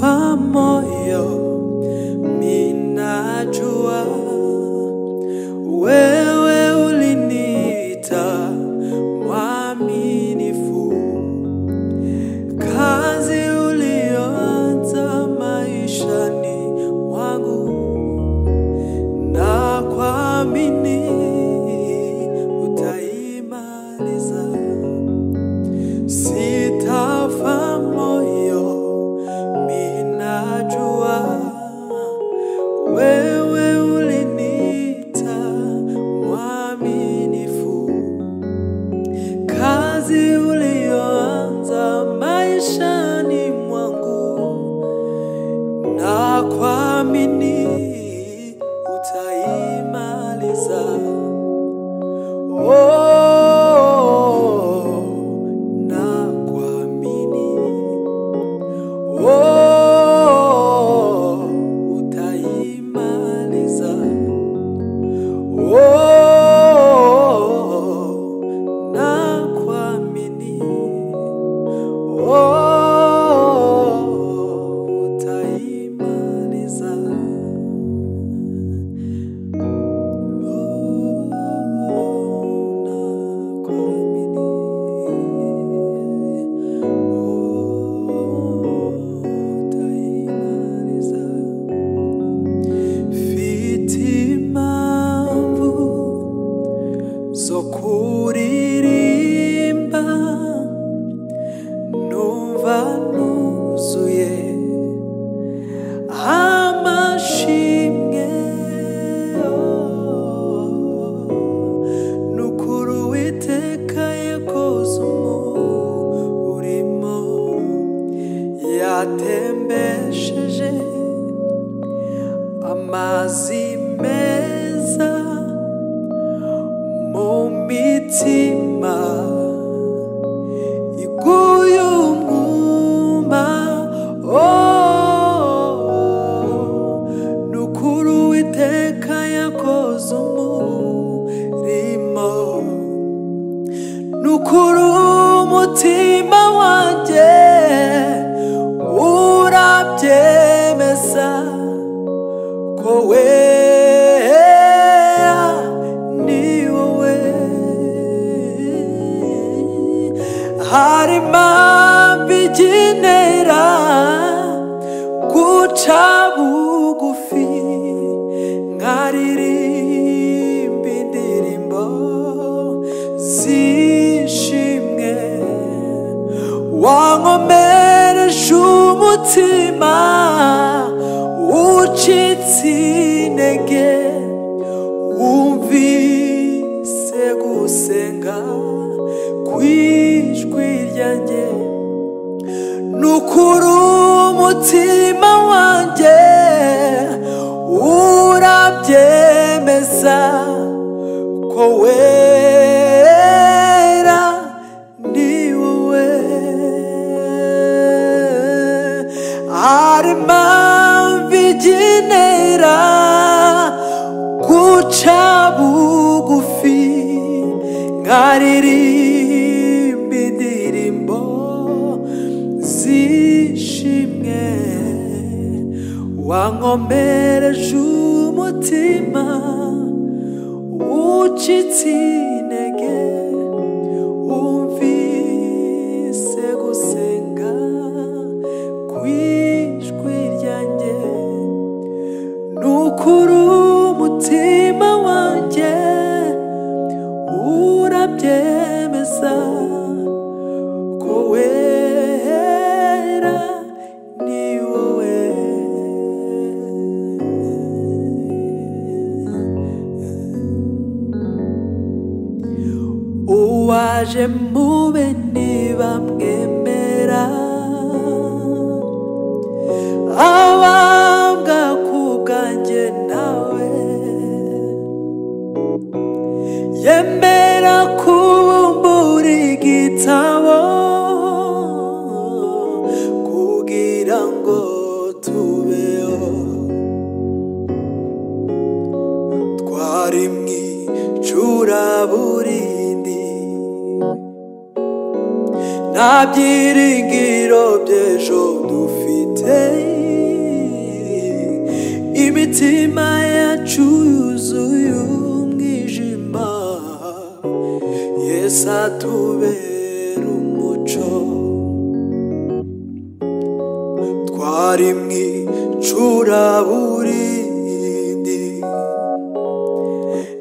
Sitafa moyo, minajua wewe uliniita mwaminifu. Kazi uliyoanza maishani mwangu, na kuamini utaimaliza. Sitafa moyo, minajua wewe uliniita mwaminifu. Kazi uliyoanza maishani mwangu, na kuamini utaimaliza. Kuririmba numva nuzuye amashimwe, nukuri Uwiteka yakoze umurimo, yatembesheje amazi meza mu mitima iguye umwuma. Nukuri Uwiteka yakoze umurimo, nukuri umutima wanjye urabyemeza ko hari impamvu igenera guca bugufi, nkaririmba indirimbo zishimwe. Wankomereje umutima ucitse intege, wumvise gusenga kwijwi ryanjye. Nukuri umutima wanjye urabyemeza ko wera ni wowe. Hari impamvu igenera guca bugufi, nkaririmba indirimbo zishimwe. Wankomereje umutima ucitse intege, wumvise gusenga kwijwi ryanjye. Nukuri umutima wanjye urabyemeza ko wera ni wowe. Uwaje mube ntibamwemera, abambwa ku bwanjye nawe yemera kubumbura igitabo kugira ngo tubeho. Twari mw'icuraburindi, nta byiringiro by'ejo dufite. imitima yacu yuzuye umwijima Yesu atubera umuco twari mw'icuraburindi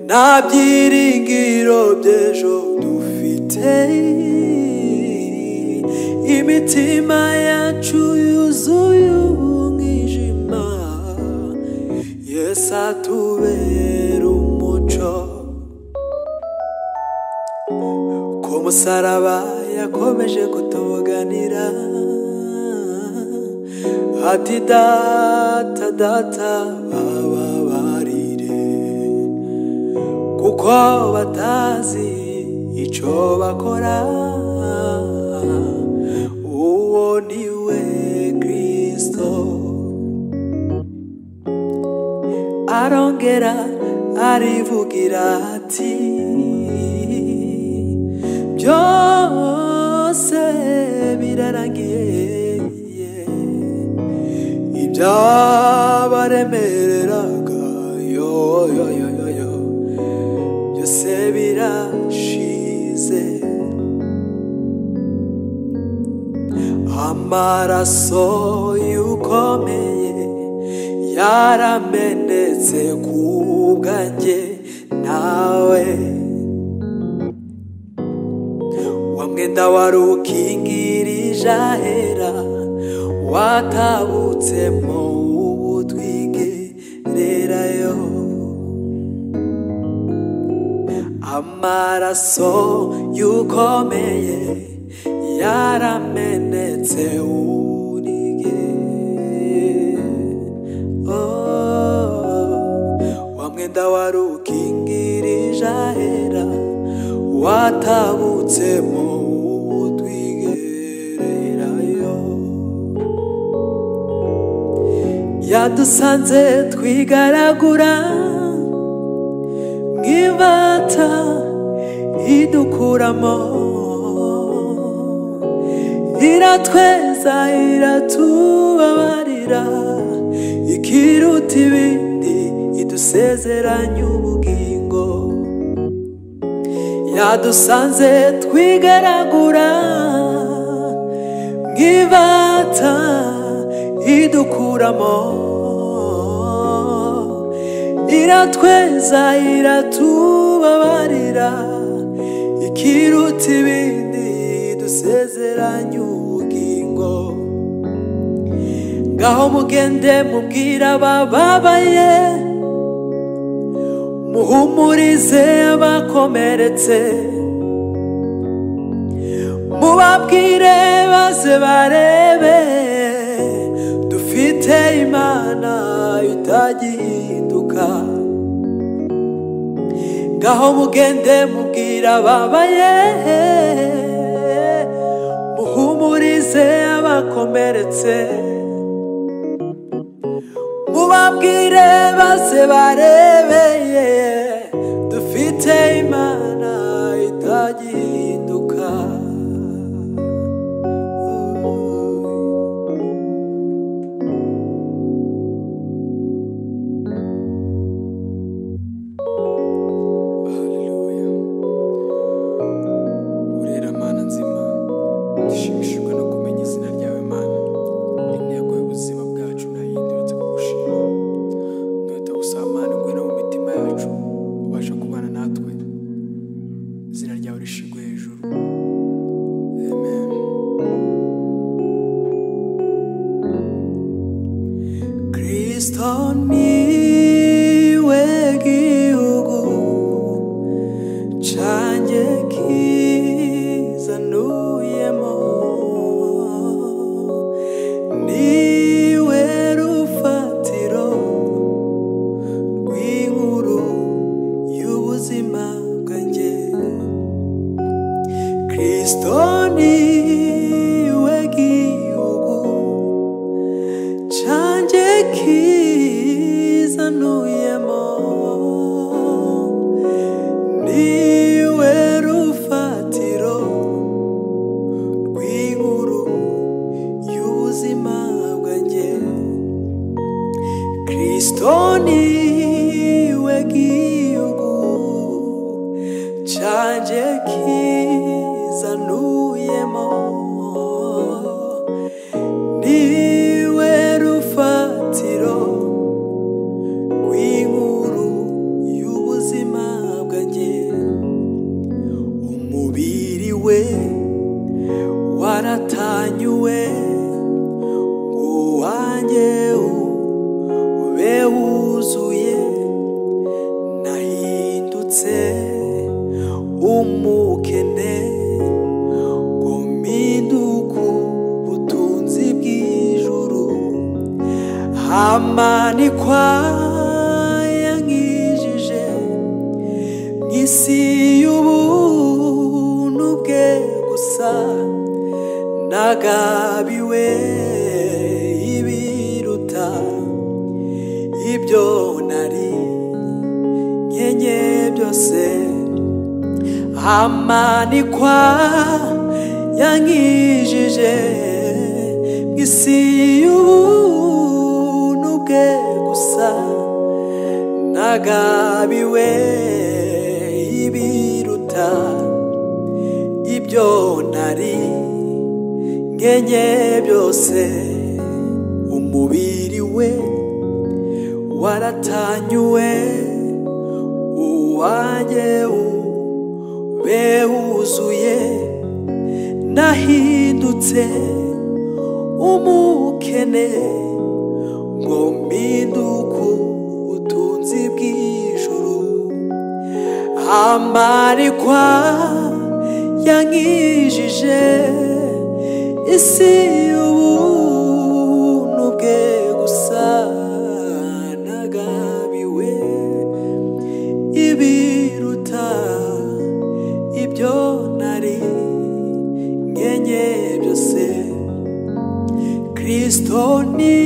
nta byiringiro by'ejo dufite imitima yacu yuzuye umwijima Yesu atubera umuco ku musaraba yakomeje kutuvuganira ati data data bababarire kuko batazi icyo bakora uwo niwe Kristo arongera arivugira ati byose birarangiye ibyabaremereraga byose birashize amaraso y'ukomeye yaramenetse ku bwanjye nawe wa mwenda wari ukingirije ahera watabutsemo ubu twigererayo amaraso y'ukomeye yaramenetse unige wa mwenda wari ukingirije ahera watabutsemo ubu twigererayo yadusanze twigaragura mw'ibata idukuramo iratweza iratubabarira ikiruta ibindi idusezeranya ubugingo yadusanze twigaragura mw'ibata idukuramo iratweza iratubabarira ikiruta ibindi dusezeranya ubugingo ngaho mugende mubwira abababaye muhumurize abakomeretse mubabwire baze barebe dufite Imana itagihinduka ngaho mugende mubwira ababaye muhumurize abakomeretse mubabwire baze barebeye dufite Imana itagihinduka Kristo niwe gihugu canje kizanuyemo niwe rufatiro rw'inkuru y'ubuzima bwanjye Kristo niwe gihugu canje kizanuyemo niwe rufatiro rw'inkuru y'ubuzima bwanjye Kristo niwe gihugu canje kizanuyemo, niwe rufatiro rw'inkuru y'ubuzima bwanjye. Umubiri we waratanyuwe ngo wanjye ube wuzuye, nahindutse umukene ngo mpinduke ubutunzi bw'ijuru. Hamanikwa yankijije mw'isi y'ubuntu bwe gusa, nagabiwe ibiruta ibyo nari nkenye byose. Hamanikwa yankijije mw'isi y'ubuntu bwe gusa, nagabiwe ibiruta ibyo nari nkenye byose. Umubiri we waratanyuwe, uwanjye ube wuzuye, nahindutse umukene ngo mpinduke ubutunzi bw'ijuru. Hamanikwa yankijije isi y'ubuntu bwe gusa, nagabiwe ibiruta ibyo nari nkenye byose. Kristo ni